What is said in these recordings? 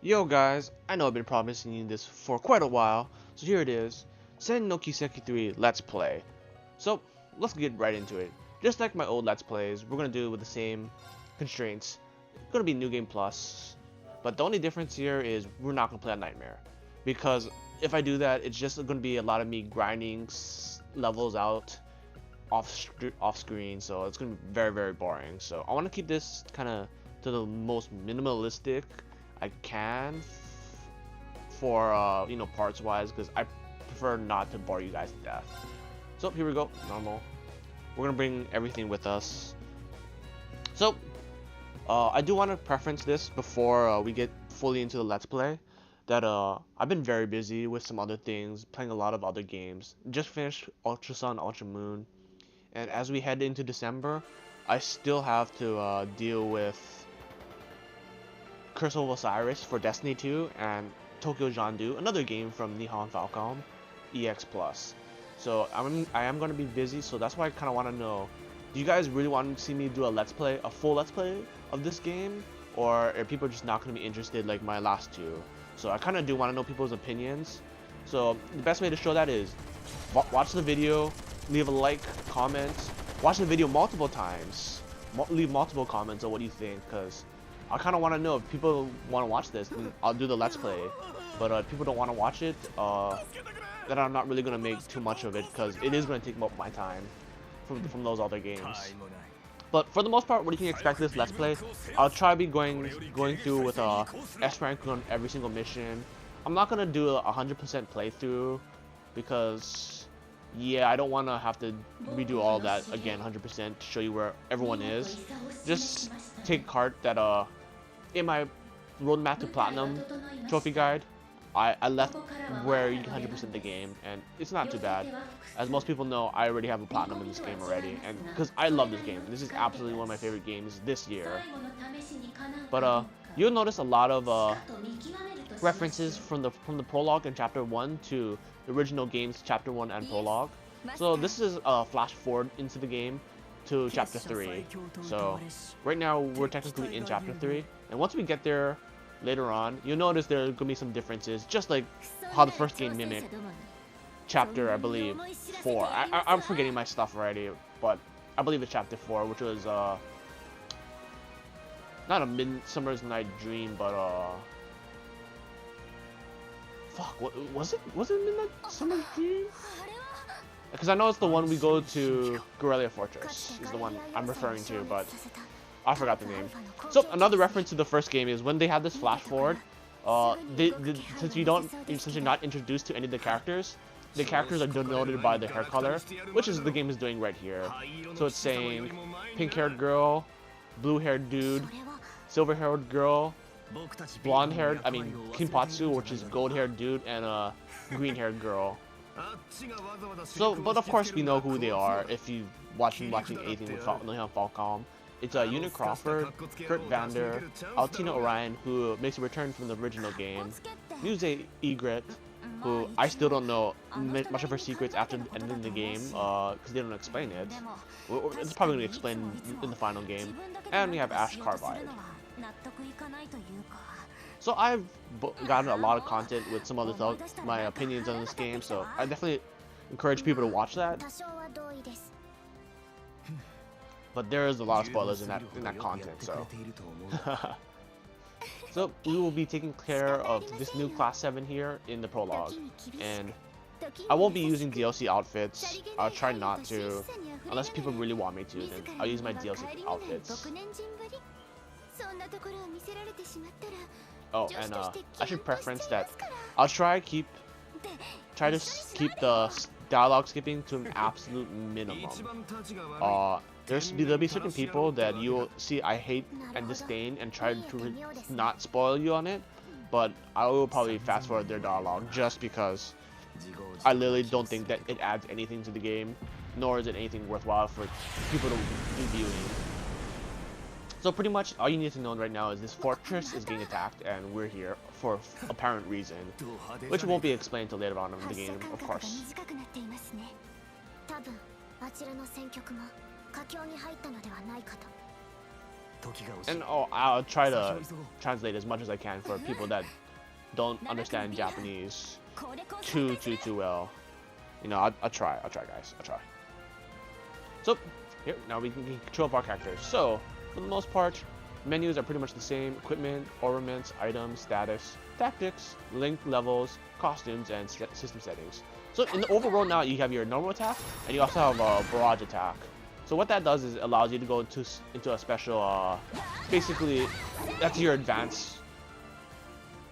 Yo guys, I know I've been promising you this for quite a while, so here it is, Sen no Kiseki 3 Let's Play. So, let's get right into it. Just like my old Let's Plays, we're gonna do it with the same constraints. It's gonna be New Game Plus, but the only difference here is we're not gonna play a Nightmare. Because if I do that, it's just gonna be a lot of me grinding levels out off screen, so it's gonna be very boring. So I wanna keep this kinda to the most minimalistic I can for parts wise, because I prefer not to bore you guys to death. So here we go, normal. We're gonna bring everything with us. So I do want to preference this before we get fully into the Let's Play that I've been very busy with some other things, playing a lot of other games. Just finished Ultra Sun, Ultra Moon, and as we head into December, I still have to deal with Curse of Osiris for Destiny 2 and Tokyo Jandu, another game from Nihon Falcom EX Plus. So I am going to be busy, so that's why I kind of want to know, do you guys really want to see me do a full let's play of this game, or are people just not going to be interested like my last two? So I kind of do want to know people's opinions. So the best way to show that is watch the video, leave a like, comment, watch the video multiple times, leave multiple comments on what you think, because I kind of want to know if people want to watch this, then I'll do the let's play. But if people don't want to watch it, then I'm not really going to make too much of it, because it is going to take up my time from those other games. But for the most part, what you can expect this let's play, I'll try to be going through with S rank on every single mission. I'm not going to do a 100% playthrough, because yeah, I don't want to have to redo all that again 100% to show you where everyone is. Just take heart that in my roadmap to platinum trophy guide, I left where you can 100% the game, and it's not too bad. As most people know, I already have a platinum in this game already, and because I love this game. This is absolutely one of my favorite games this year. But you'll notice a lot of references from the prologue in chapter 1 to the original game's chapter 1 and prologue. So this is a flash forward into the game to chapter 3. So right now we're technically in chapter 3, and once we get there later on, you'll notice there are going to be some differences, just like how the first game mimicked chapter, I believe, 4. I'm forgetting my stuff already, but I believe it's chapter 4, which was not a Midsummer's Night Dream, but fuck, what was it? Was it Midnight Summer's Dream? Because I know it's the one we go to Guerrilla Fortress is the one I'm referring to, but I forgot the name. So another reference to the first game is when they had this flash forward. Since you're not introduced to any of the characters are denoted by the hair color, which is the game is doing right here. So it's saying pink-haired girl, blue-haired dude, silver-haired girl, blonde-haired, Kinpatsu, which is gold-haired dude, and a green-haired girl. So, but of course we know who they are if you watching anything with Falcom. It's Unit Crawford, Kurt Vander, Altina Orion, who makes a return from the original game, Muse Egret, who I still don't know much of her secrets after ending the game, because they don't explain it. It's probably going to be explained in the final game. And we have Ash Carbide. So I've gotten a lot of content with some other my opinions on this game, so I definitely encourage people to watch that. But there is a lot of spoilers in that content, so. So we will be taking care of this new class 7 here in the prologue, and I won't be using DLC outfits. I'll try not to, unless people really want me to. Then I'll use my DLC outfits. Oh, and I should preference that I'll try to keep the dialogue skipping to an absolute minimum. There'll be certain people that you'll see I hate and disdain and try to not spoil you on it, but I will probably fast forward their dialogue just because I literally don't think that it adds anything to the game, nor is it anything worthwhile for people to be viewing. So pretty much all you need to know right now is this fortress is getting attacked, and we're here for apparent reason, which won't be explained till later on in the game, of course. And oh, I'll try to translate as much as I can for people that don't understand Japanese too well. You know, I'll try guys, I'll try. So here, now we can control our characters. So for the most part, menus are pretty much the same: equipment, ornaments, items, status, tactics, link levels, costumes, and system settings. So in the overworld now, you have your normal attack, and you also have a barrage attack. So what that does is it allows you to go into a special, basically, that's your advance.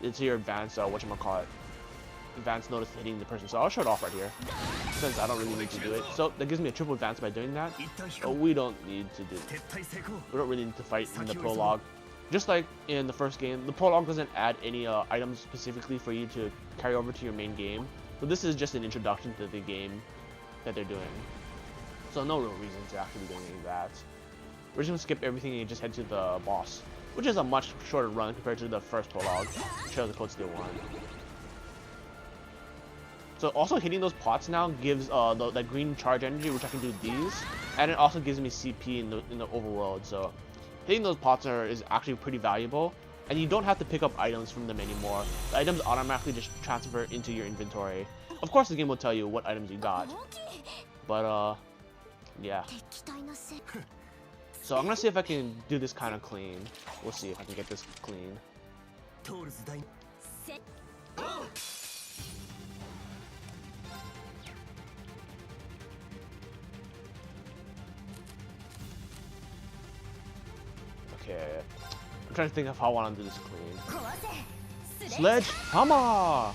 It's your advance, whatchamacallit, advance notice hitting the person. So I'll show it off right here, since I don't really need to do it. So that gives me a triple advance by doing that. But we don't need to do it. We don't really need to fight in the prologue. Just like in the first game, the prologue doesn't add any items specifically for you to carry over to your main game. So this is just an introduction to the game that they're doing. So no real reason to actually be doing any of that. We're just gonna skip everything and just head to the boss, which is a much shorter run compared to the first prologue, Trail of the Cold Steel 1. So also hitting those pots now gives that green charge energy, which I can do these, and it also gives me CP in the overworld. So hitting those pots is actually pretty valuable, and you don't have to pick up items from them anymore. The items automatically just transfer into your inventory. Of course, the game will tell you what items you got, but yeah. So I'm gonna see if I can do this kind of clean. We'll see if I can get this clean. Okay. I'm trying to think of how I want to do this clean. Sledgehammer!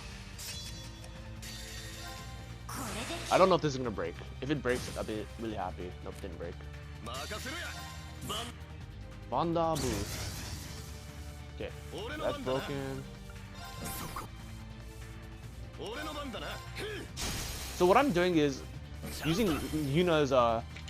I don't know if this is gonna break. If it breaks, I'll be really happy. Nope, didn't break. Vanda boost. Okay, that's broken. So what I'm doing is using Yuna's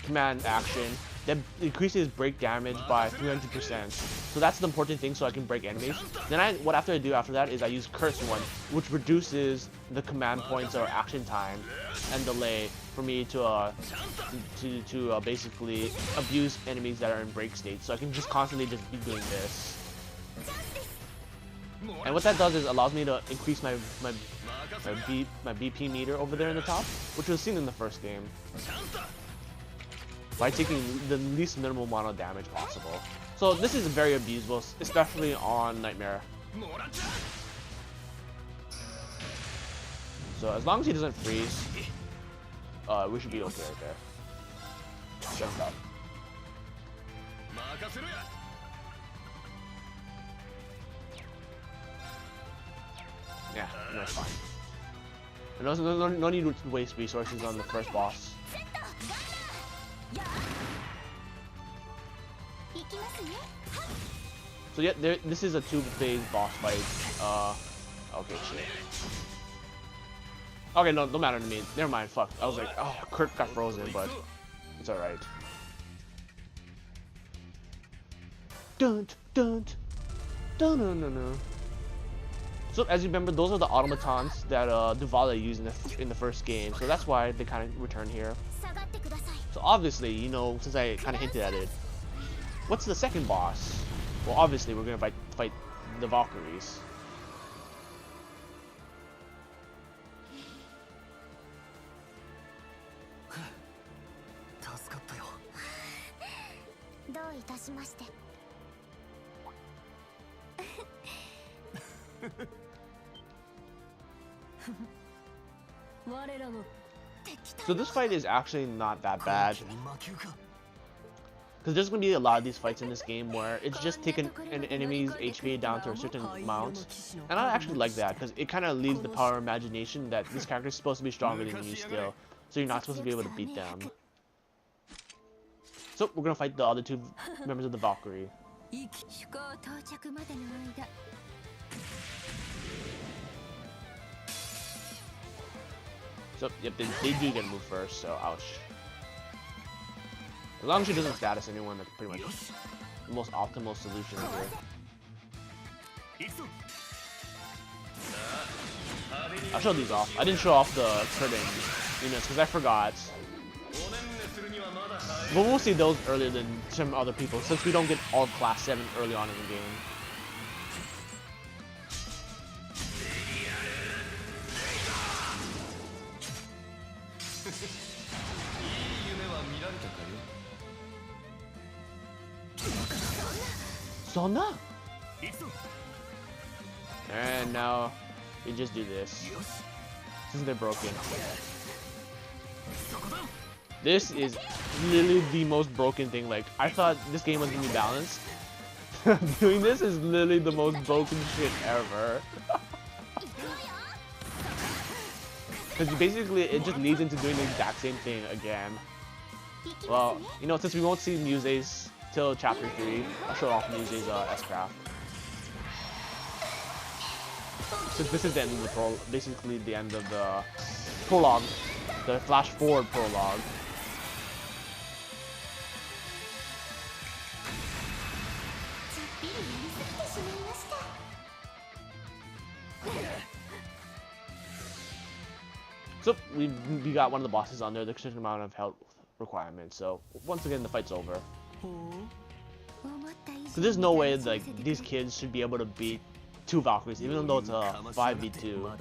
command action that increases break damage by 300%. So that's the important thing, so I can break enemies. Then after I do after that is I use Curse 1, which reduces the command points or action time and delay for me to basically abuse enemies that are in break state. So I can just constantly just be doing this. And what that does is allows me to increase my BP meter over there in the top, which was seen in the first game, by taking the least minimal amount of damage possible. So this is very abusable, especially on Nightmare. So as long as he doesn't freeze, we should be okay right there. Jump up. Yeah, that's fine. And no need to waste resources on the first boss. So yeah, this is a two-phase boss fight. Okay, shit. Okay, no, don't matter to me. Never mind, fuck. I was like, oh, Kurt got frozen, but it's alright. Dun dun dun dun dun dun. So as you remember, those are the automatons that Duvala used in the first game. So that's why they kind of return here. So obviously, you know, since I kind of hinted at it, what's the second boss? Well, obviously we're gonna fight the Valkyries. So this fight is actually not that bad, because there's going to be a lot of these fights in this game where it's just taking an enemy's HP down to a certain amount, and I actually like that because it kind of leaves the power of imagination that this character is supposed to be stronger than you still, so you're not supposed to be able to beat them. So we're going to fight the other two members of the Valkyrie. So, yep, they do get moved first, so ouch. As long as she doesn't status anyone, that's pretty much the most optimal solution here. I'll show these off. I didn't show off the curtain units because I forgot. But we'll see those earlier than some other people, since we don't get all Class 7 early on in the game. Sona? And now we just do this. Since they're broken. This is literally the most broken thing. Like, I thought this game was gonna be balanced. Doing this is literally the most broken shit ever. Because basically it just leads into doing the exact same thing again. Well, you know, since we won't see Muse's till chapter 3, I'll show off Muse's S-Craft. Since this is the end of the basically the end of the prologue, the flash forward prologue. So we got one of the bosses on there, the certain amount of health requirements. So once again, the fight's over. So there's no way like these kids should be able to beat 2 Valkyries, even though it's a 5v2.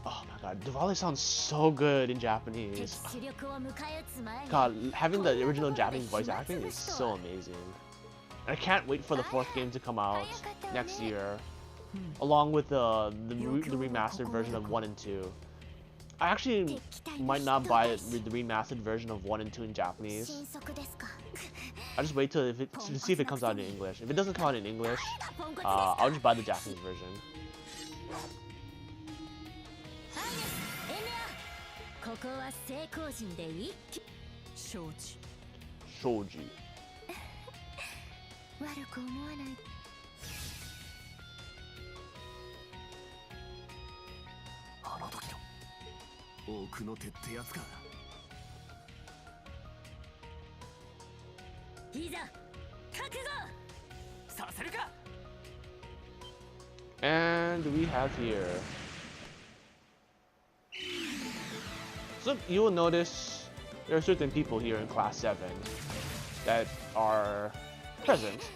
Oh my god, Diwali sounds so good in Japanese. God, having the original Japanese voice acting is so amazing. And I can't wait for the 4th game to come out next year, along with the remastered version of 1 and 2. I actually might not buy the remastered version of 1 and 2 in Japanese. I'll just wait till to see if it comes out in English. If it doesn't come out in English, I'll just buy the Japanese version. Shoji. And we have here. So you will notice there are certain people here in Class 7 that are present.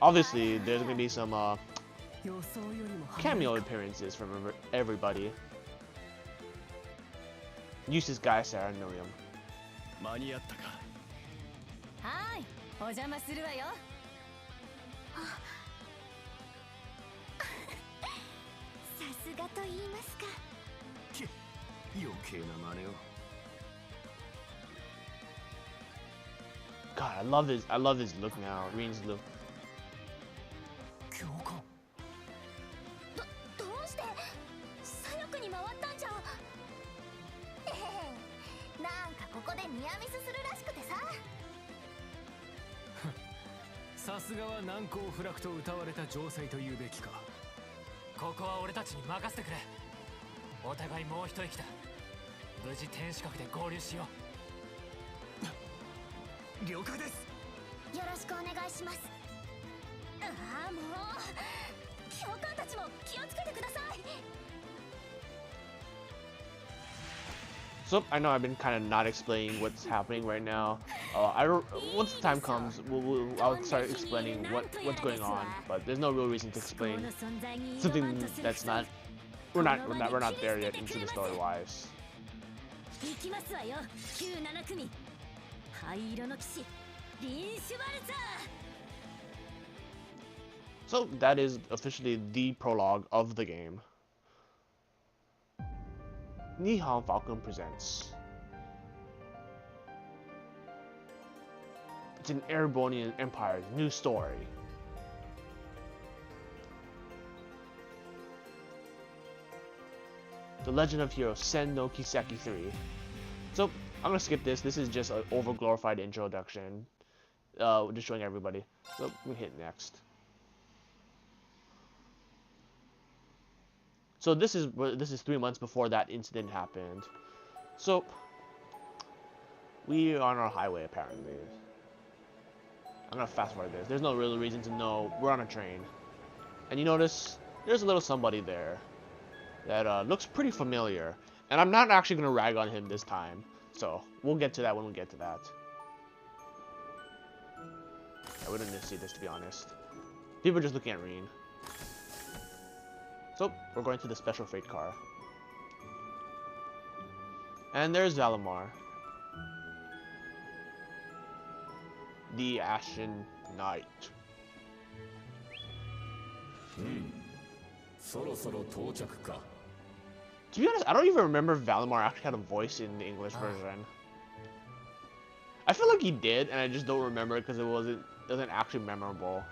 Obviously, there's gonna be some cameo appearances from everybody. Use this guy, Sarah, know him. God, I love his look now, Reen's look. So I know I've been kind of not explaining what's happening right now. Once the time comes, I'll start explaining what's going on. But there's no real reason to explain something that's not. We're not there yet into the story wise. So that is officially the prologue of the game. Nihon Falcon presents. It's an Erebonian Empire's new story. The Legend of Hero Sen no Kiseki 3. So I'm gonna skip this. This is just an overglorified introduction, just showing everybody. So we hit next. So this is 3 months before that incident happened. So we are on our highway apparently. I'm gonna fast forward this. There's no real reason to know. We're on a train, and you notice there's a little somebody there that looks pretty familiar. And I'm not actually going to rag on him this time. So, we'll get to that when we get to that. Yeah, we don't need to see this, to be honest. People are just looking at Reen. So, we're going to the special freight car. And there's Valimar. The Ashen Knight. To be honest, I don't even remember if Valimar actually had a voice in the English version. I feel like he did, and I just don't remember it because it wasn't actually memorable.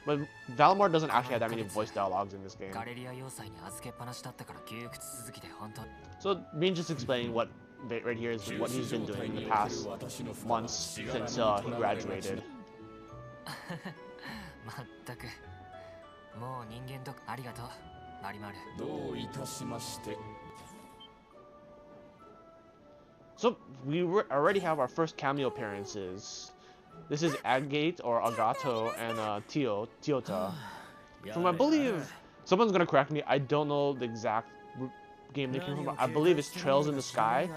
But Valimar doesn't actually have that many voice dialogues in this game. So, me just explaining what right here is what he's been doing in the past months since he graduated. So, we already have our first cameo appearances. This is Agate or Agato and Teota. From I believe, someone's gonna correct me, I don't know the exact game they came from. I believe it's Trails in the Sky,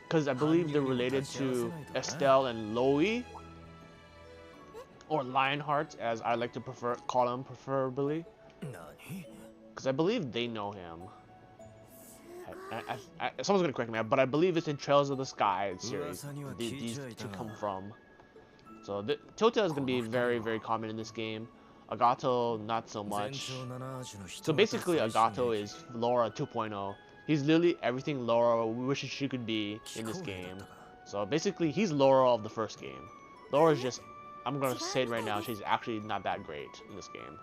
because I believe they're related to Estelle and Loie, or Lionheart, as I like to call him preferably, because I believe they know him. Someone's gonna correct me, but I believe it's in Trails of the Sky series these two come from. So Teota is gonna be very, very common in this game. Agato, not so much. So basically, Agato is Laura 2.0. He's literally everything Laura wishes she could be in this game. So basically, he's Laura of the first game. Laura's just, I'm gonna say it right now, she's actually not that great in this game.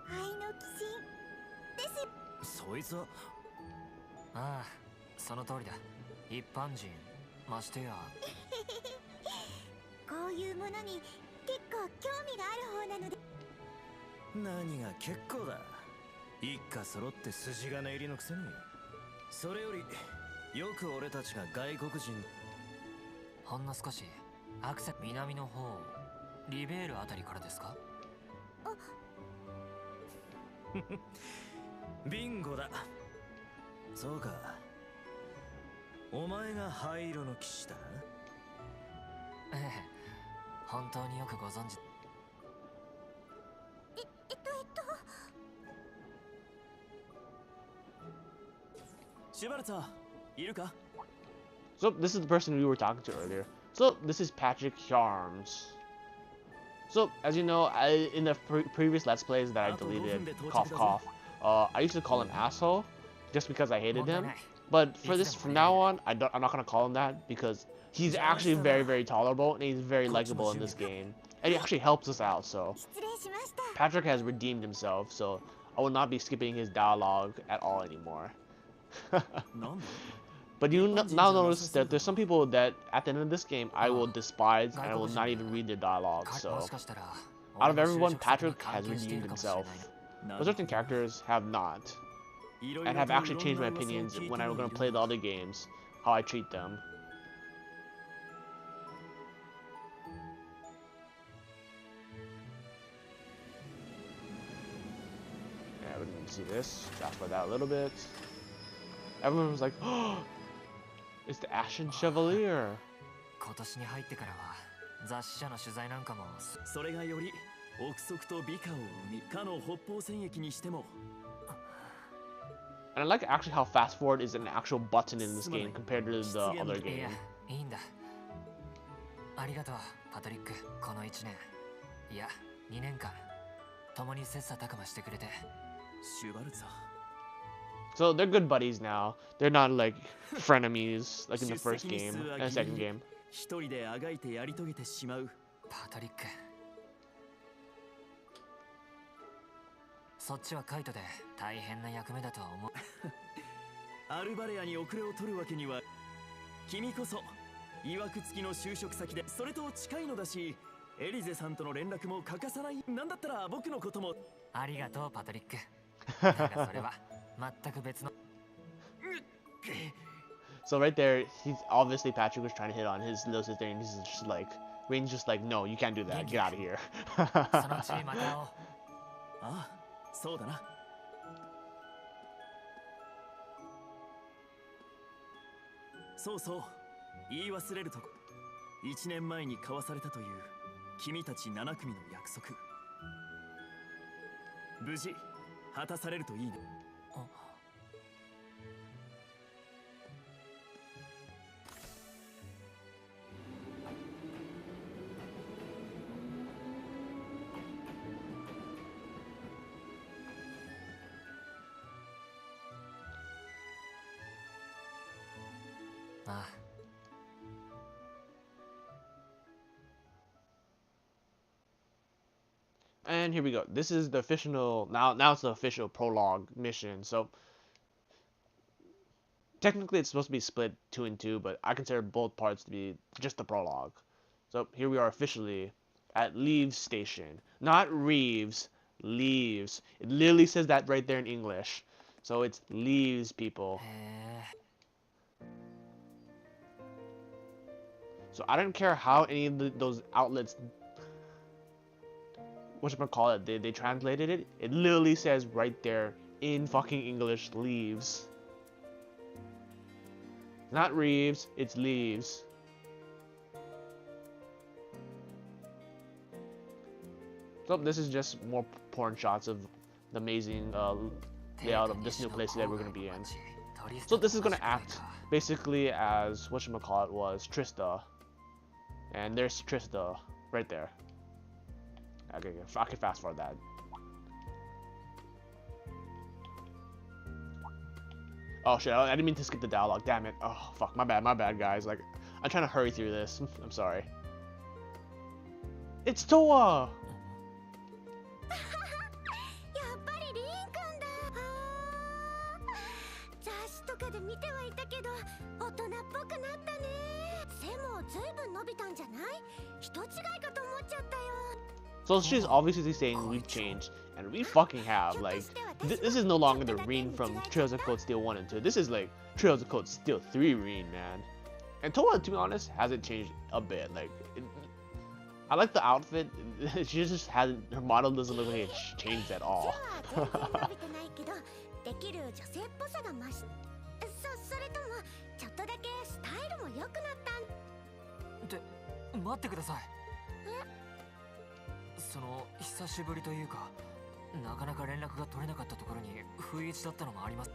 So this is the person we were talking to earlier. So this is Patrick Charms. So as you know, in the previous Let's Plays that I deleted, cough cough, I used to call him asshole, just because I hated him. But for this, from now on, I'm not gonna call him that because he's actually very, very tolerable and he's very likable in this game, and he actually helps us out. So Patrick has redeemed himself. So I will not be skipping his dialogue at all anymore. But you now notice that there's some people that at the end of this game I will despise and I will not even read their dialogue. So out of everyone, Patrick has redeemed himself. But certain characters have not, and have actually changed my opinions when I'm going to play the other games, how I treat them. Yeah, we didn't see this. Fast forward that a little bit. Everyone was like, "Oh, it's the Ashen Chevalier." And I like actually how fast forward is an actual button in this game compared to the other game. So they're good buddies now. They're not like frenemies like in the first game and the second game. So right there, he's obviously Patrick was trying to hit on his little sister, and he's just like, Rain's just like, no, you can't do that. Get out of here. そうそう、言い忘れるとこ。1年前に交わされたという君たち7組の約束。無事果たされるといいね。ああ。 And here we go. This is the official, now it's the official prologue mission. So technically it's supposed to be split 2 and 2, but I consider both parts to be just the prologue. So here we are officially at Leaves Station. Not Reeves, Leaves. It literally says that right there in English. So it's Leaves, people. So I don't care how any of those outlets, whatchamacallit, they translated it. It literally says right there in fucking English, Leaves. Not Reeves, it's Leaves. So this is just more porn shots of the amazing layout of this new place that we're going to be in. So this is going to act basically as whatchamacallit was Trista. And there's Trista right there. Okay, I can fast forward that. Oh shit, I didn't mean to skip the dialogue, damn it. Oh fuck, my bad guys. Like, I'm trying to hurry through this. I'm sorry. It's Toa! So she's obviously saying we've changed, and we fucking have. Like, this is no longer the Rin from Trails of Cold Steel 1 and 2. This is like Trails of Cold Steel 3 Rin, man. And Toa, to be honest, hasn't changed a bit. Like, I like the outfit. She just hasn't. Her model doesn't look like it's changed at all. その久しぶりというか、なかなか連絡が取れなかったところに不意打ちだったのもあります。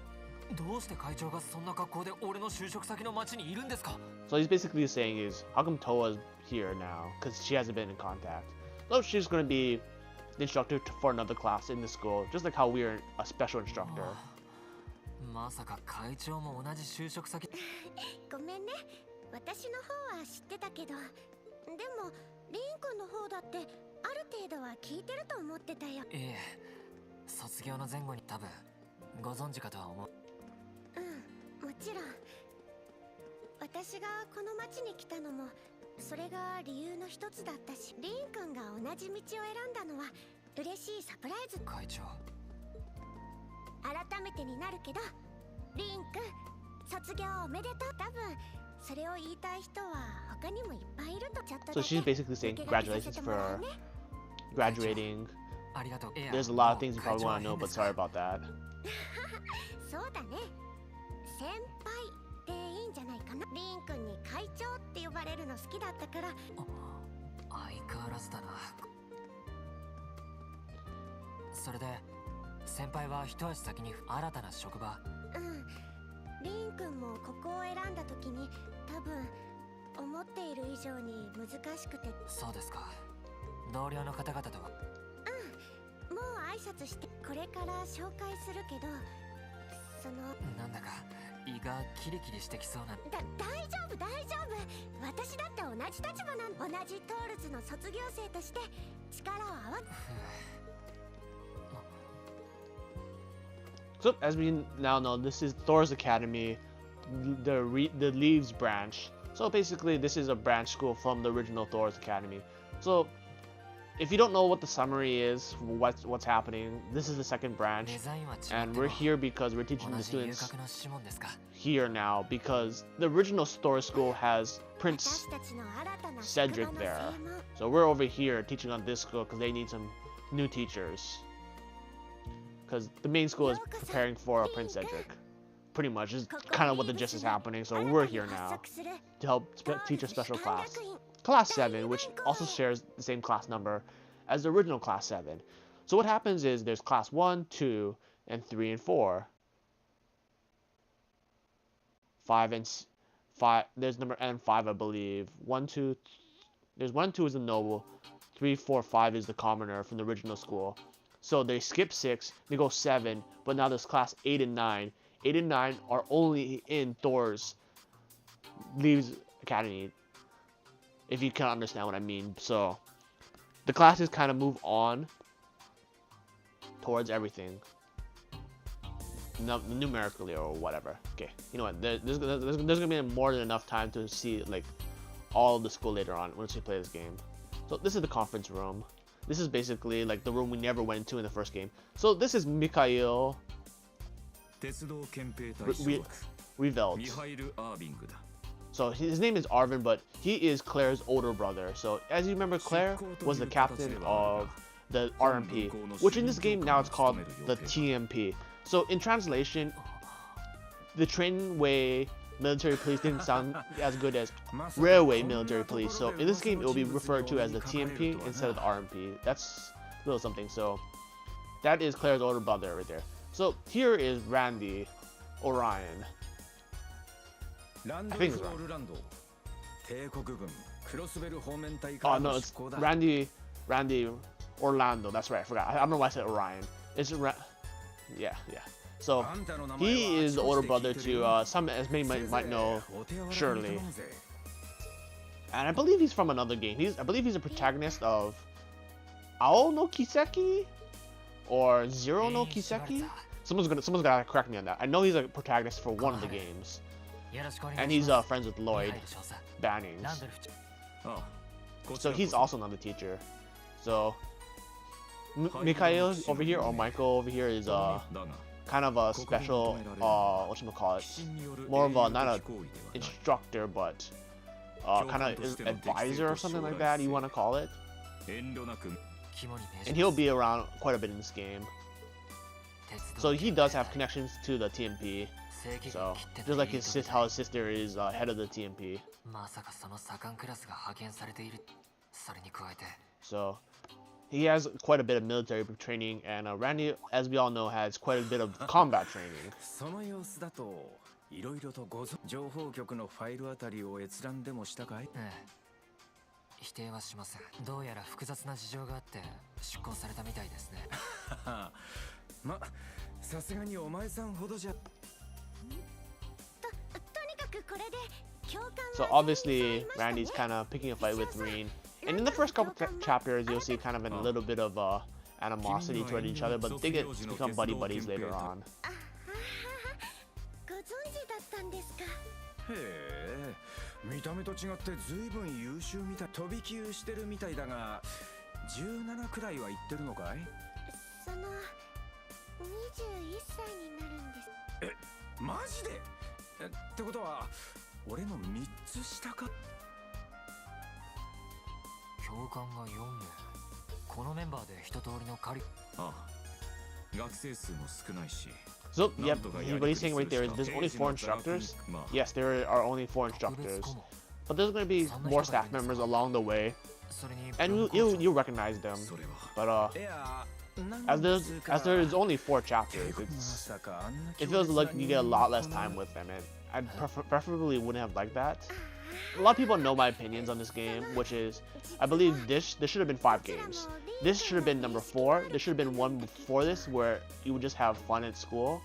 どうして会長がそんな格好で俺の就職先の町にいるんですか? So he's basically saying is, how come Toa's here now? Because she hasn't been in contact. So she's going to be the instructor for another class in the school, just like how we're a special instructor. まさか会長も同じ就職先。ごめんね。私の方は知ってたけど、でもリン君の方だってある程度は聞いてると思ってたよ。ええ、卒業の前後に多分ご存知かとは思う。うん、もちろん。私がこの町に来たのもそれが理由の一つだったし、リン君が同じ道を選んだのは嬉しいサプライズ。会長。改めてになるけど、リン君卒業おめでとう。多分。So she's basically saying congratulations for graduating. There's a lot of things you probably want to know, but sorry about that. そうだね。先輩でいいんじゃないかな。リン君に会長って呼ばれるの好きだったから。相変わらずだな。それで先輩は一足先に新たな職場。うん。リン君もここを選んだ時に多分思っている以上に難しくて。そうですか。同僚の方々とは。うん。もう挨拶してこれから紹介するけど、そのなんだか胃がキリキリしてきそうな。大丈夫大丈夫。私だって同じ立場なん。同じトールズの卒業生として力を合わせ。So, as we now know, this is Thor's Academy, the Leaves branch. So basically, this is a branch school from the original Thor's Academy. So, if you don't know what the summary is, what's happening, this is the second branch, and we're here because we're teaching the students here now because the original Thor school has Prince Cedric there. So we're over here teaching on this school because they need some new teachers. Because the main school is preparing for Prince Cedric. pretty much is kind of what the gist is happening. So we're here now to help teach a special class, Class 7, which also shares the same class number as the original Class 7. So what happens is there's Class 1, 2, and 3 and 4. 5 and 5. There's number N5, I believe. 1, 2. There's 1, 2 is the noble. 3, 4, 5 is the commoner from the original school. So they skip 6, they go 7, but now there's class 8 and 9. 8 and 9 are only in Thor's Leaves Academy, if you can understand what I mean. So the classes kind of move on towards everything, numerically or whatever. Okay, you know what? There's gonna be more than enough time to see like all of the school later on once you play this game. So this is the conference room. This is basically like the room we never went to in the first game. So this is Mikhail Revelt. So his name is Arvin, but he is Claire's older brother. So as you remember, Claire was the captain of the RMP, which in this game now it's called the TMP. So in translation, the Trainway Military Police didn't sound as good as Railway Military Police. So in this game, it will be referred to as the TMP instead of the RMP. That's a little something. So that is Claire's older brother right there. So here is Randy Orion. I think it's Ryan. Oh no, it's Randy Orlando. That's right. I forgot. I don't know why I said Orion. It's yeah. So he is the older brother to some, as many might know, Shirley. And I believe he's from another game. I believe he's a protagonist of Ao no Kiseki or Zero no Kiseki. Someone's gotta correct me on that. I know he's a protagonist for one of the games, and he's friends with Lloyd Bannings. So he's also not the teacher. So Mikhail over here, or Michael over here, is kind of a special, whatchamacallit, more of a, not a instructor, but kind of advisor or something like that, you want to call it. And he'll be around quite a bit in this game. So he does have connections to the TMP. So just like how his sister is head of the TMP. So he has quite a bit of military training, and Randy, as we all know, has quite a bit of combat training. So obviously, Randy's kind of picking a fight with Reen. And in the first couple chapters, you'll see kind of a little bit of animosity toward each other, but they become buddies later on. So, yep, what he's saying right there is there's only 4 instructors. Yes, there are only 4 instructors. But there's going to be more staff members along the way. And you'll recognize them. But, as there's only 4 chapters, it feels like you get a lot less time with them. And I preferably wouldn't have liked that. A lot of people know my opinions on this game, which is, I believe there should have been 5 games. This should have been number 4. There should have been one before this where you would just have fun at school,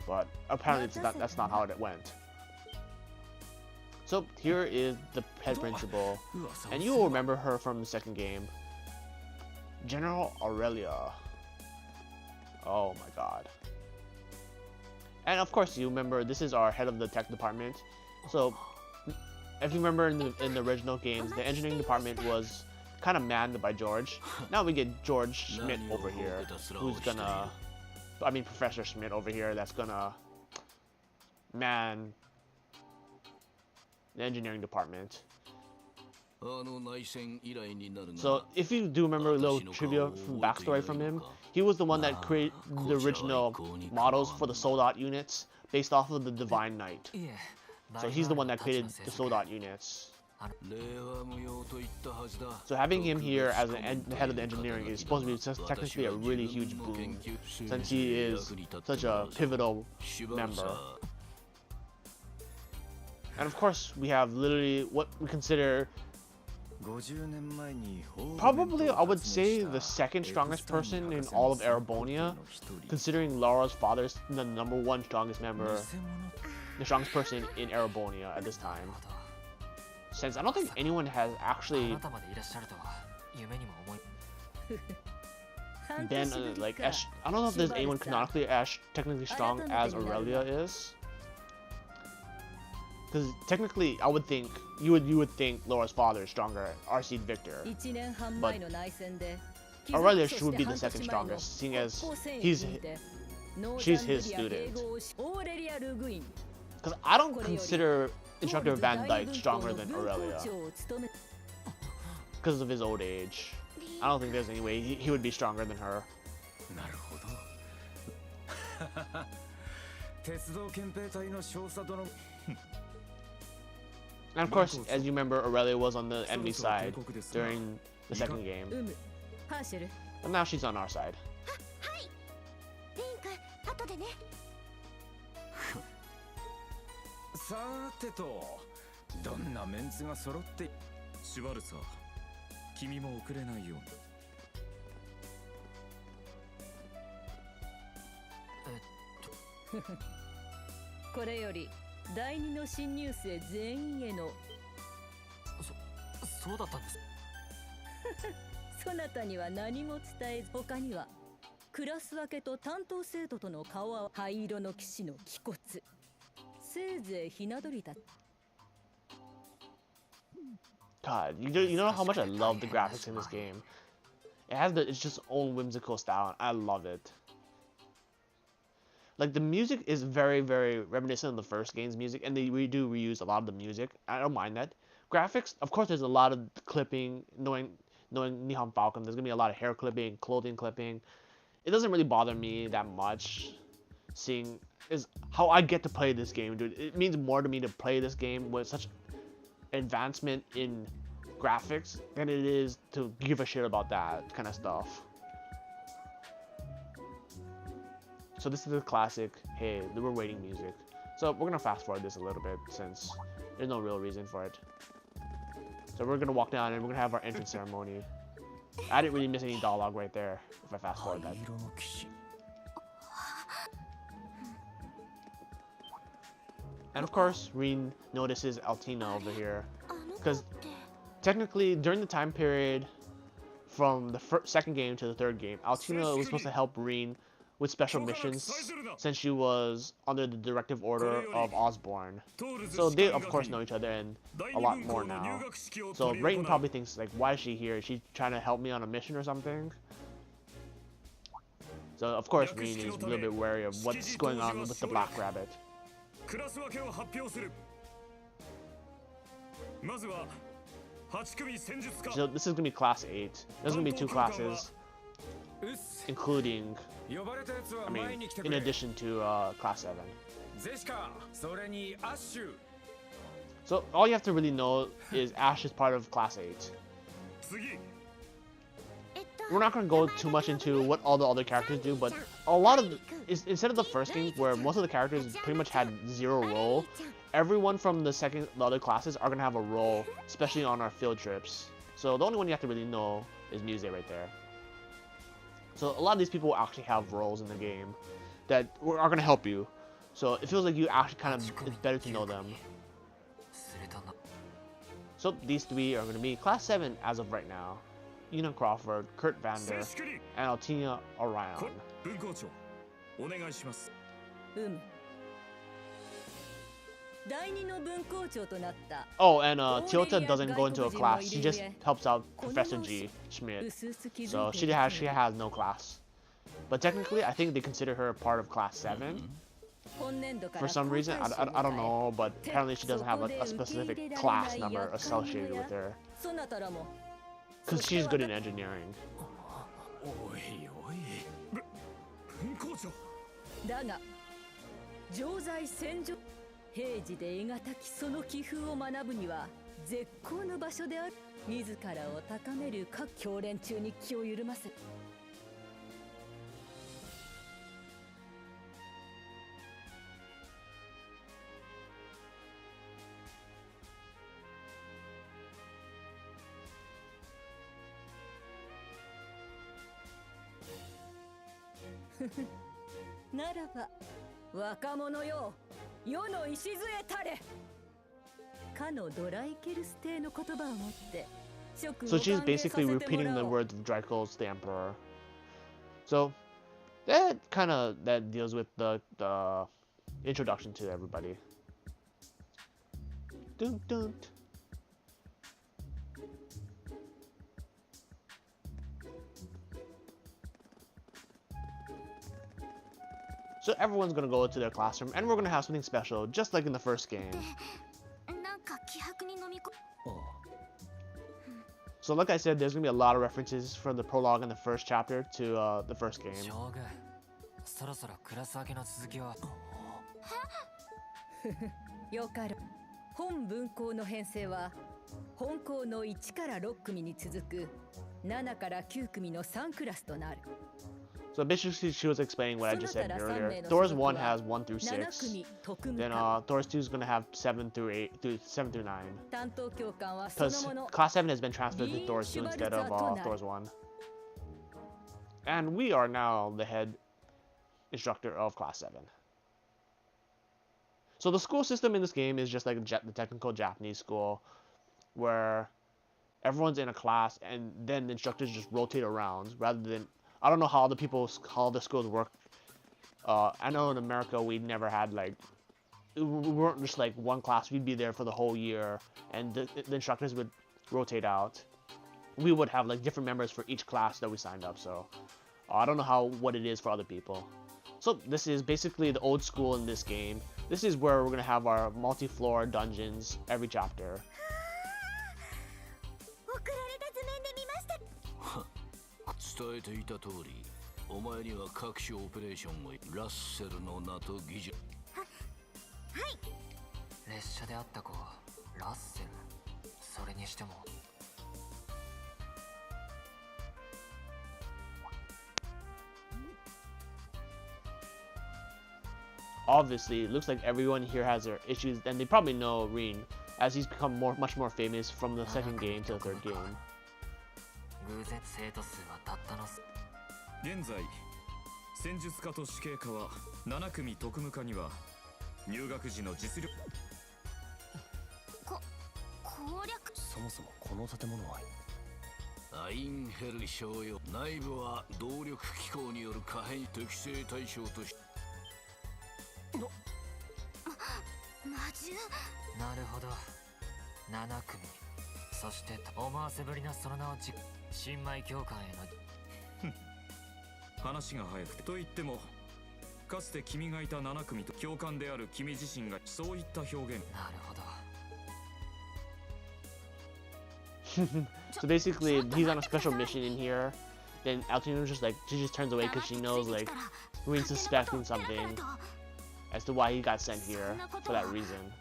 but apparently that's not how it went. So here is the head principal, and you will remember her from the second game, General Aurelia. Oh my god. And of course you remember this is our head of the tech department. So if you remember in the original games, the engineering department was kind of manned by George. Now we get George Schmidt over here, who's gonna, Professor Schmidt over here, that's gonna man the engineering department. So if you do remember a little trivia from backstory from him, he was the one that created the original models for the Sold Out units based off of the Divine Knight. So he's the one that created the Sold Out units. So having him here as the head of the engineering is supposed to be technically a really huge boon, since he is such a pivotal member. And of course, we have literally what we consider probably, I would say, the second strongest person in all of Erebonia, considering Laura's father is the #1 strongest member, the strongest person in Erebonia at this time. Since I don't think anyone has actually been like I don't know if there's anyone canonically as technically strong as Aurelia is. Because technically, I would think you would think Laura's father is stronger, RC Victor, but Aurelia should be the second strongest, seeing as she's his student. Because I don't consider Instructor Van Dyke stronger than Aurelia because of his old age. I don't think there's any way he would be stronger than her. And of course, as you remember, Aurelia was on the enemy side during the second game. But now she's on our side. God, you know how much I love the graphics in this game. It has it's just own whimsical style, and I love it. Like, the music is very, very reminiscent of the first game's music, and they do reuse a lot of the music. I don't mind that. Graphics, of course, there's a lot of clipping. Knowing Nihon Falcon, there's gonna be a lot of hair clipping, clothing clipping. It doesn't really bother me that much. Seeing is how I get to play this game, dude. It means more to me to play this game with such advancement in graphics than it is to give a shit about that kind of stuff. So this is the classic, hey, we're waiting music. So we're gonna fast forward this a little bit since there's no real reason for it. So we're gonna walk down and we're gonna have our entrance ceremony. I didn't really miss any dialogue right there if I fast forward that. And of course, Rin notices Altina over here, because technically during the time period from the second game to the third game, Altina was supposed to help Rin with special missions since she was under the directive order of Osborne. So they of course know each other and a lot more now. So Rayton probably thinks like, why is she here? Is she trying to help me on a mission or something? So of course Rin is a little bit wary of what's going on with the Black Rabbit. So this is gonna be class 8. There's gonna be 2 classes, including, I mean, in addition to class 7. So all you have to really know is Ash is part of class 8. We're not going to go too much into what all the other characters do, but a lot of instead of the first game where most of the characters pretty much had 0 role, everyone from the other classes are going to have a role, especially on our field trips. So the only one you have to really know is Muse right there. So a lot of these people actually have roles in the game that are going to help you. So it feels like you actually kind of, it's better to know them. So these 3 are going to be class 7 as of right now. Enon Crawford, Kurt Vander, and Altina Orion. Oh, and Toyota doesn't go into a class. She just helps out Professor G. Schmidt. So she has no class. But technically, I think they consider her part of class 7. For some reason, I don't know, but apparently she doesn't have a specific class number associated with her. Because she's good in engineering. おいおい文校長だが常在戦場平時で得難きその気風を学ぶには絶好の場所である。自らを高める各教練中に気を緩ませ。ならば若者よ、世の礎たれ。かのドライケルス帝の言葉をもって So she's basically repeating the words of Dracos the Emperor. So that deals with the introduction to everybody. Dun, dun. So everyone's gonna go to their classroom, and we're gonna have something special, just like in the first game. So like I said, there's gonna be a lot of references from the prologue in the first chapter to the first game. よかろう。本文校の編成は本校の1から6組に続く7から9組の3クラスとなる。 So basically, she was explaining what I just said earlier. Thor's 1 has 1 through 6. Then Thor's 2 is gonna have 7 through 9. Because Class 7 has been transferred to Thor's 2 instead of Thor's 1. And we are now the head instructor of Class 7. So the school system in this game is just like the technical Japanese school, where everyone's in a class and then the instructors just rotate around rather than... I don't know how the schools work. I know in America we never had like, we weren't just like one class. We'd be there for the whole year, and the instructors would rotate out. We would have like different members for each class that we signed up. So I don't know what it is for other people. So this is basically the old school in this game. This is where we're gonna have our multi-floor dungeons every chapter. 伝えていた通り、お前には各種オペレーションをラッセルの名と技術。はい。列車であった子はラッセル。それにしても。Obviously, it looks like everyone here has their issues, and they probably know Rin, as he's become much more famous from the second game to the third game. 現在戦術家と指揮科は7組特務科には入学時の実力攻略そもそもこの建物はアインヘル商用内部は動力機構による可変適正対象とし魔獣なるほど7組そして思わせぶりなその名を新米教官への話が早くてと言ってもかつて君がいた7組と教官である君自身がそういった表現なるほど So basically, he's on a special mission in here. Then Altino just she just turns away because she knows like Rin's suspecting something as to why he got sent here for that reason.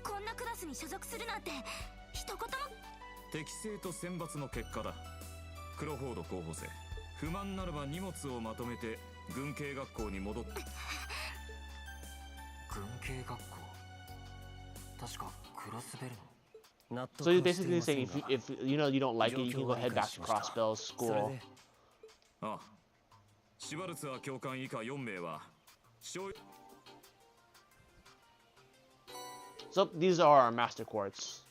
こんなクラスに所属するなんて一言も適正と選抜の結果だクロフォード候補生不満ならば荷物をまとめて軍警学校に戻って軍警学校確かクロスベルの So he's basically saying if you know you don't like it, you can go head back to Crossbell's school. ああシュバルツァー教官以下4名は So these are our master quartz.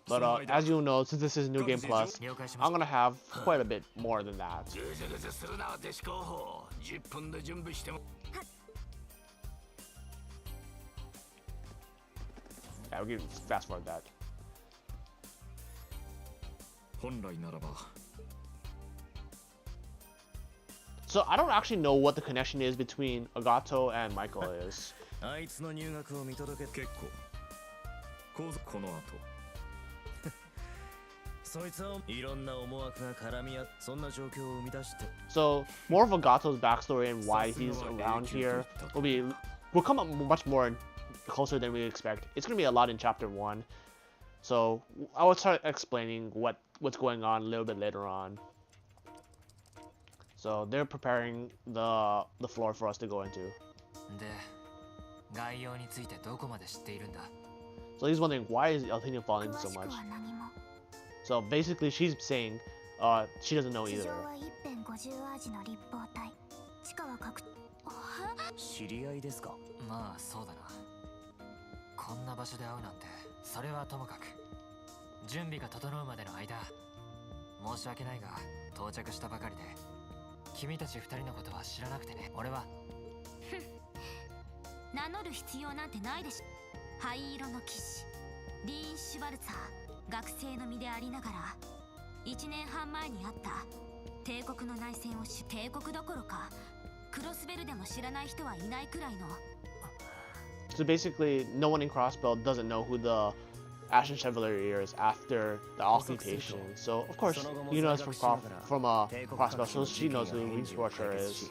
But as you know, since this is New Game Plus, I'm gonna have quite a bit more than that. Yeah, we can fast forward that. 本来ならば So I don't actually know what the connection is between Agato and Michael is. あいつの入学を見届け結構この後 So more of Agato's backstory and why he's around here will come up much more closer than we expect. It's gonna be a lot in chapter 1. So I will start explaining what's going on a little bit later on. So they're preparing the floor for us to go into. So he's wondering, why is Elthenia falling so much? So basically she's saying she doesn't know either. So basically, no one in Crossbelt doesn't know who the Ashen Chevalier is after the occupation. So of course, Yuna is from Crossbelt, so she knows who Reed Scorcher is.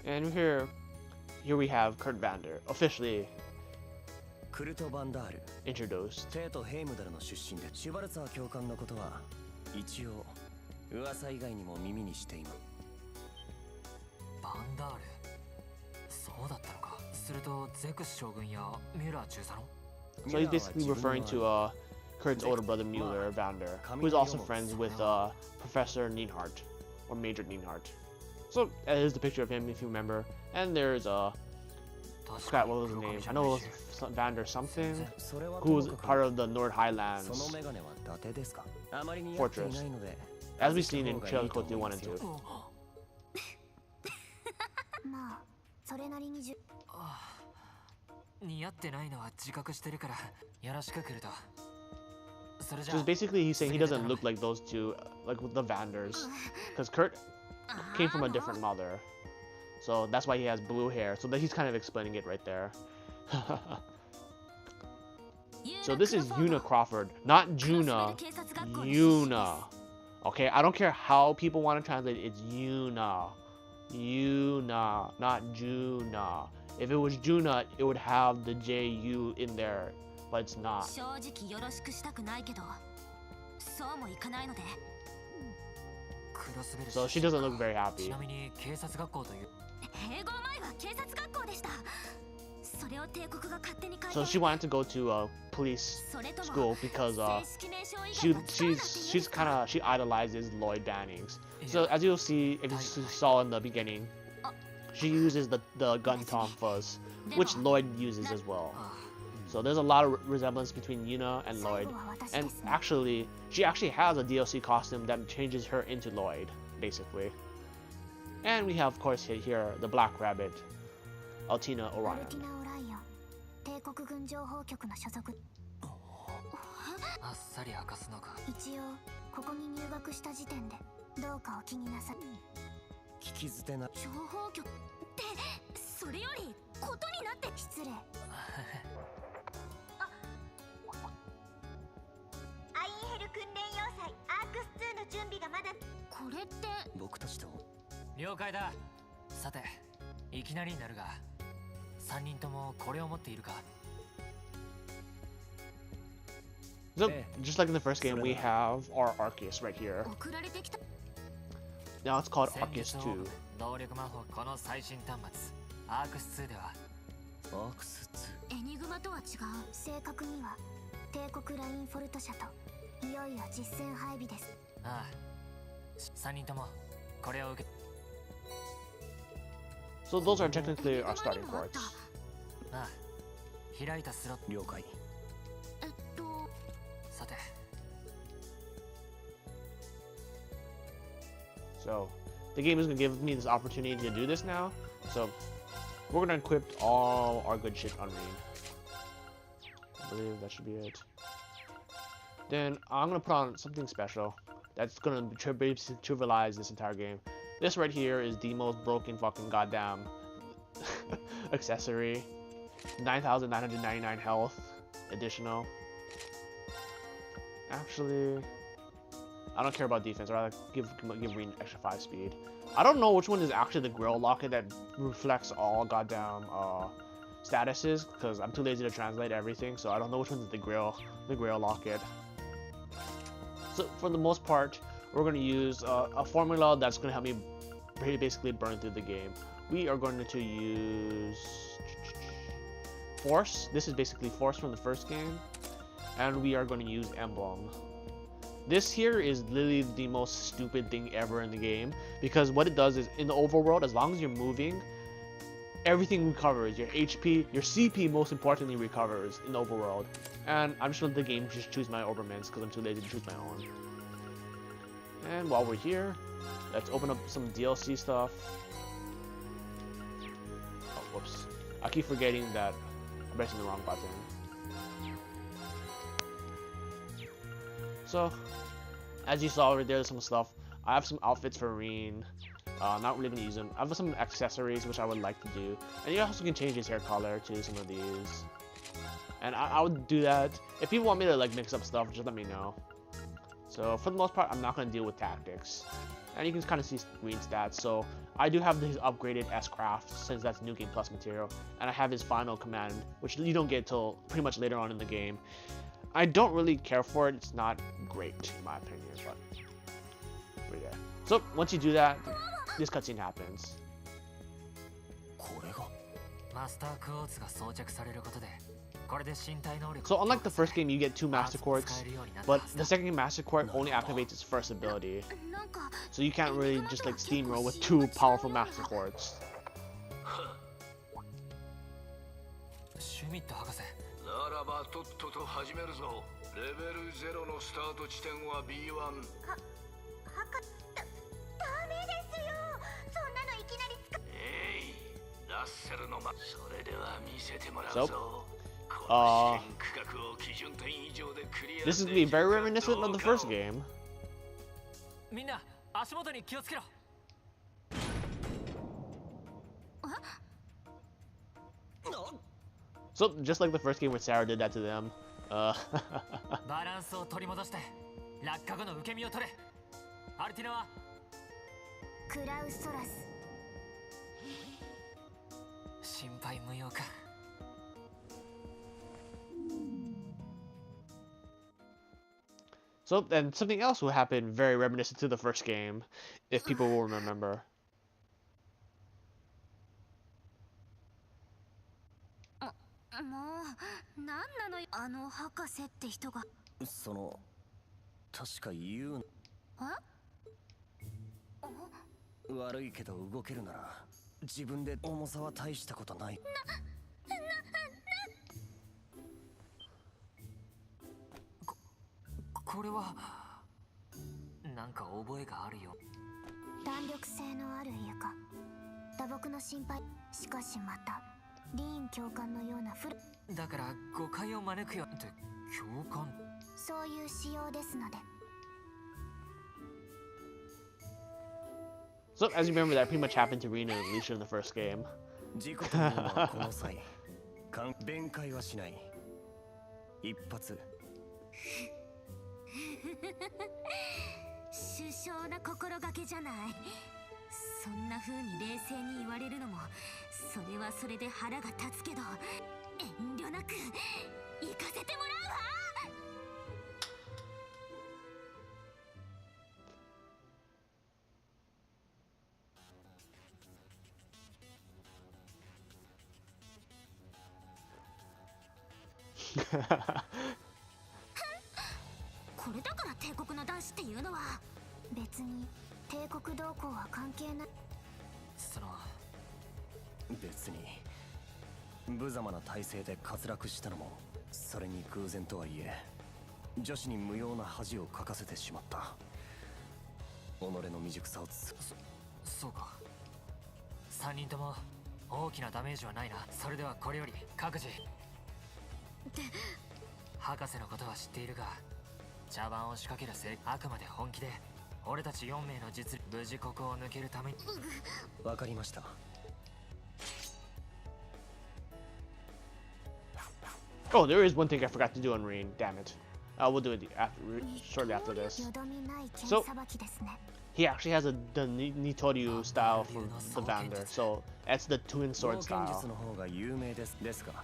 And here we have Kurt Vander, officially introduced. So he's basically referring to Kurt's older brother Mueller Vander, who is also friends with Professor Nienhart, or Major Nienhart. So that is the picture of him, if you remember. And there's I forgot what was his name. I know it was Vander something, who was part of the Nord Highlands fortress, as we've seen in Trail Code 1 and 2. So basically he's saying he doesn't look like those two, like with the Vanders, because Kurt came from a different mother. So that's why he has blue hair. So that he's kind of explaining it right there. So this is Yuna Crawford, not Juna. Yuna. Okay, I don't care how people want to translate it. It's Yuna. Yuna, not Juna. If it was Juna, it would have the J-U in there, but it's not. So she doesn't look very happy. So she wanted to go to a police school because she idolizes Lloyd Bannings. So as you'll see, if you saw in the beginning, she uses the gun Tom Fuzz, which Lloyd uses as well. So there's a lot of resemblance between Yuna and Lloyd, and she actually has a DLC costume that changes her into Lloyd, basically. And we have, of course, here the Black Rabbit, Altina Orion. So, just like in the first game, we have our Arceus right here. Now it's called Arceus 2. いよいよ実戦配備です。ああ、3人ともこれを受け。 So those are technically our starting ports. ああ、開いたスロット。了解。さて。 So the game is gonna give me this opportunity to do this now. So we're gonna equip all our good shit on Reen. I believe that should be it. Then I'm gonna put on something special that's gonna trivialize this entire game. This right here is the most broken fucking goddamn accessory. 9,999 health additional. Actually, I don't care about defense. I'd rather give Reen extra 5 speed. I don't know which one is actually the grill locket that reflects all goddamn statuses, because I'm too lazy to translate everything. So I don't know which one is the grill locket. So for the most part, we're going to use a formula that's going to help me basically burn through the game. We are going to use Force. This is basically Force from the first game. And we are going to use Emblem. This here is literally the most stupid thing ever in the game, because what it does is, in the overworld, as long as you're moving, everything recovers. Your HP, your CP most importantly recovers in the overworld. And I'm just going to let the game just choose my Obermans because I'm too lazy to choose my own. And while we're here, let's open up some DLC stuff. Oh, whoops. I keep forgetting that I'm pressing the wrong button. So, as you saw right there, some stuff. I have some outfits for Reen. Not really gonna use them. I have some accessories which I would like to do. And you also can change his hair color to some of these. And I would do that. If people want me to like mix up stuff, just let me know. So for the most part, I'm not gonna deal with tactics. And you can kind of see Reen stats. So I do have his upgraded S-Craft, since that's New Game Plus material. And I have his final command, which you don't get till pretty much later on in the game. I don't really care for it. It's not great in my opinion, but we're there. So once you do that, this cutscene happens. So unlike the first game, you get 2 Master Quartz, but the second Master Quart only activates its first ability. So you can't really just like steamroll with 2 powerful Master Quartz. ならばとっとと始めるぞ。レベル0のスタート地点は B1。ダメですよ。そんなのいきなり使っ。ラッセルのそれでは見せてもらうぞ。This is gonna be very reminiscent of the first game. みんな足元に気をつけろ。 So just like the first game where Sarah did that to them. バランスを取り戻して落下後の受け身を取れ。アルティナはクラウストラス。心配無用か。 So then something else will happen very reminiscent to the first game, if people will remember. もう、なんなのよ、あの博士って人が。その、確か言う。悪いけど動けるなら、自分で重さは大したことない。これはなんか覚えがあるよ。弾力性のある床。打撲の心配。しかしまた。 リーン教官のようなだから誤解を招くよって教官そういう仕様ですので So as you remember, that pretty much happened to Rena and Alicia in the first game. 事故というのはこの際弁解はしない一発首相な心がけじゃないそんな風に冷静に言われるのもそれはそれで腹が立つけど遠慮なく行かせてもらうわ これだ帝国の男子っていうのは。別に帝国同行は関係ない。その別に無様な体制で滑落したのもそれに偶然とはいえ女子に無用な恥をかかせてしまった。己の未熟さをそうか。3人とも大きなダメージはないな。それではこれより各自で、博士のことは知っているが、茶番を仕掛けるあくまで本気で俺たち4名の実力無事ここを抜けるために。わかりました。Oh, there is one thing I forgot to do on Rain. Damn it. We'll do it shortly after this. So, he actually has the Nitoryu style from the Vander. So, that's the twin sword style. の方が有名ですが、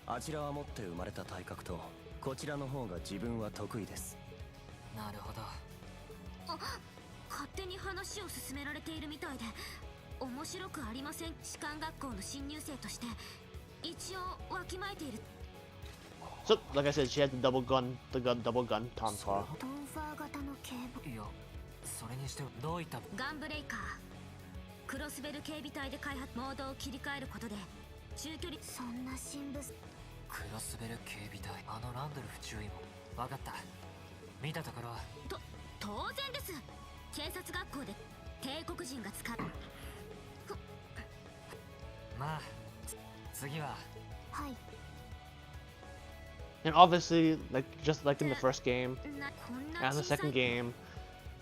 あちらは持って生まれた体格とこちらの方が自分は得意です。なるほど。勝手に話を進められているみたいで面白くありません。士官学校の新入生として一応わきまえている。So, like I said, she has the double gun tonfa. トンファー型の警部。いや、それにしてどういったガンブレイカー。クロスベル警備隊で開発モードを切り替えることで中距離。そんな新物。クロスベル警備隊、あのランドルフ注意も分かった。見たところ当然です。警察学校で帝国人が使う。まあ次は。はい。 And obviously, just like in the first game こんな and the 小さ second い game,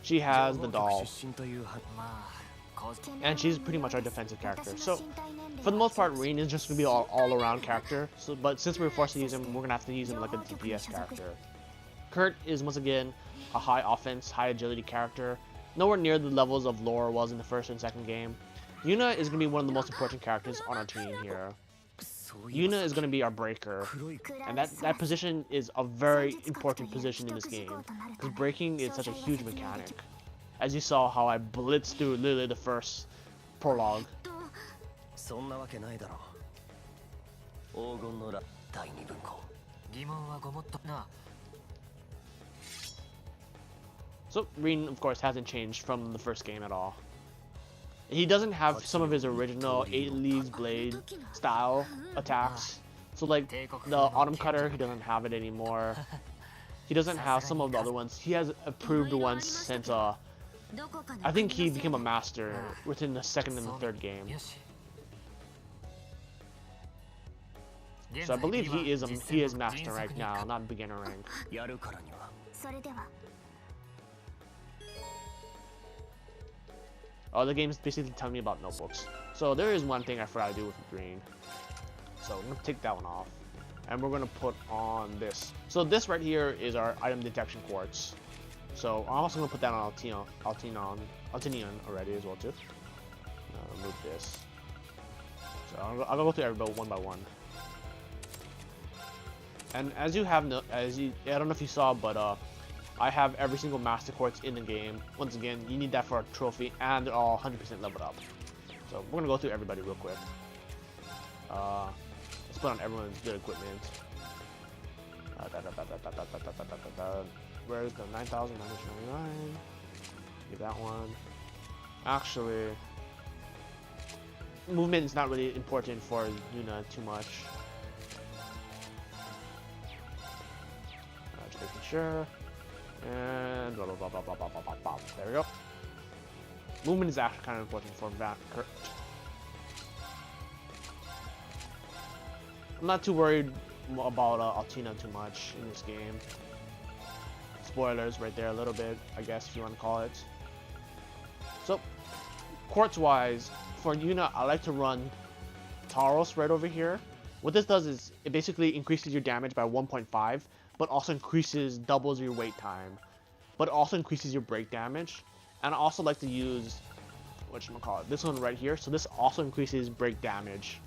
she has the doll. 出身というまあこう And she's pretty much our defensive character. So, for the most part, Rain is just going to be an all-around character. So, but since we're forced to use him, we're going to have to use him like a DPS character. Kurt is, once again, a high offense, high agility character. Nowhere near the levels of Laura was in the first and second game. Yuna is going to be one of the most important characters on our team here. Yuna is going to be our breaker. And that position is a very important position in this game. Because breaking is such a huge mechanic. As you saw how I blitzed through literally the first prologue. そんなわけないだろう。黄金の第二分校。疑問はごもっとな。 So, Rin, of course, hasn't changed from the first game at all. He doesn't have some of his original 8 Leagues Blade style attacks. So, like, the Autumn Cutter, he doesn't have it anymore. He doesn't have some of the other ones. He has improved ones since, I think he became a master within the second and the third game. So I believe he is master right now, not beginner rank. やるからには。それでは Oh, the game's basically telling me about notebooks. So there is one thing I forgot to do with green. So I'm gonna take that one off. And we're gonna put on this. So this right here is our item detection quartz. So I'm also gonna put that on Altinion already as well too. Remove this. So I'll go through everybody one by one. And as you have, I don't know if you saw, but I have every single master quartz in the game. Once again, you need that for a trophy, and they're all 100% leveled up. So we're gonna go through everybody real quick. Let's put on everyone's good equipment. Where's the 9,999? Get that one. Actually, movement is not really important for Yuna too much. Just making sure. And blah, blah, blah, blah, blah, blah, blah, blah, blah. There we go. Movement is actually kind of important for Kurt. I'm not too worried about Altina too much in this game. Spoilers right there a little bit, I guess, if you want to call it. So, quartz-wise, for Yuna, I like to run Taros right over here. What this does is it basically increases your damage by 1.5, but also doubles your wait time, but also increases your break damage. And I also like to use, whatchamacallit, this one right here. So this also increases break damage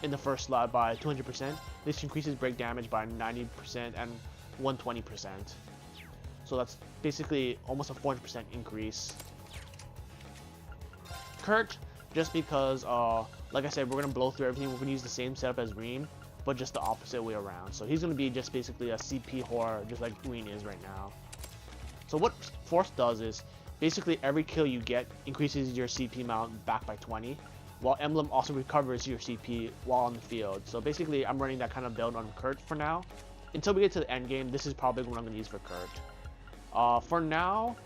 in the first slot by 200%. This increases break damage by 90% and 120%. So that's basically almost a 400% increase. Kurt, just because, like I said, we're gonna blow through everything. We're gonna use the same setup as Reem, but just the opposite way around. So he's gonna be just basically a CP whore, just like Green is right now. So what Force does is basically every kill you get increases your CP amount back by 20, while Emblem also recovers your CP while on the field. So basically I'm running that kind of build on Kurt for now. Until we get to the end game, this is probably what I'm going to use for Kurt. For now,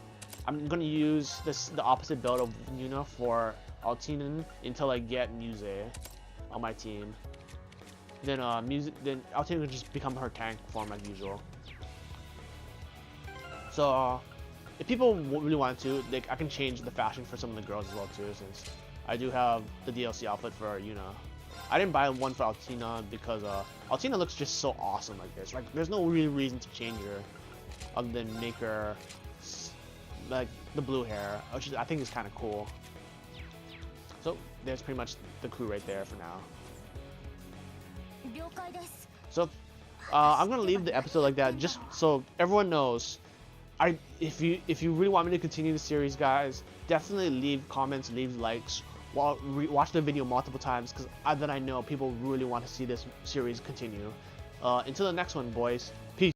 I'm going to use the opposite build of Yuna for Altinen until I get Muse on my team. Then Altinen will just become her tank form as usual. So if people really want to, I can change the fashion for some of the girls as well too, since I do have the DLC outfit for Yuna. I didn't buy one for Altina because Altina looks just so awesome like this. Like there's no real reason to change her other than make her like the blue hair, which I think is kind of cool. So there's pretty much the crew right there for now. So I'm gonna leave the episode like that just so everyone knows. If you really want me to continue the series, guys, definitely leave comments, leave likes, watch the video multiple times, because then I know people really want to see this series continue. Until the next one, boys.